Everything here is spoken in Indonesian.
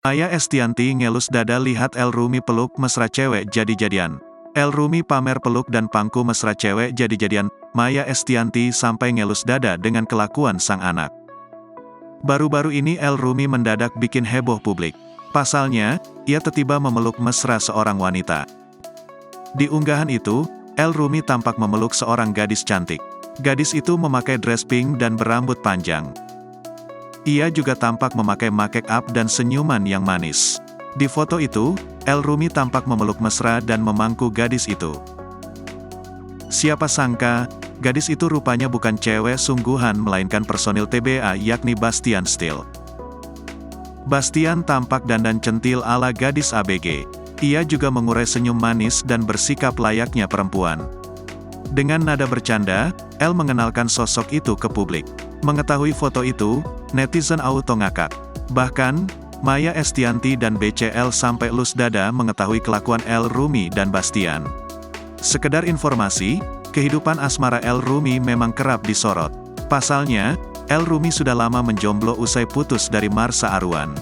Maya Estianty ngelus dada lihat El Rumi peluk mesra cewek jadi-jadian. El Rumi pamer peluk dan pangku mesra cewek jadi-jadian. Maya Estianty sampai ngelus dada dengan kelakuan sang anak. Baru-baru ini El Rumi mendadak bikin heboh publik. Pasalnya, ia tiba-tiba memeluk mesra seorang wanita. Di unggahan itu, El Rumi tampak memeluk seorang gadis cantik. Gadis itu memakai dress pink dan berambut panjang. Ia juga tampak memakai make up dan senyuman yang manis. Di foto itu, El Rumi tampak memeluk mesra dan memangku gadis itu. Siapa sangka, gadis itu rupanya bukan cewek sungguhan melainkan personil TBA yakni Bastian Steel. Bastian tampak dandan centil ala gadis ABG. Ia juga mengurai senyum manis dan bersikap layaknya perempuan. Dengan nada bercanda, El mengenalkan sosok itu ke publik. Mengetahui foto itu, netizen auto ngakak. Bahkan, Maya Estianty dan BCL sampai lus dada mengetahui kelakuan El Rumi dan Bastian. Sekedar informasi, kehidupan asmara El Rumi memang kerap disorot. Pasalnya, El Rumi sudah lama menjomblo usai putus dari Marsha Arwan.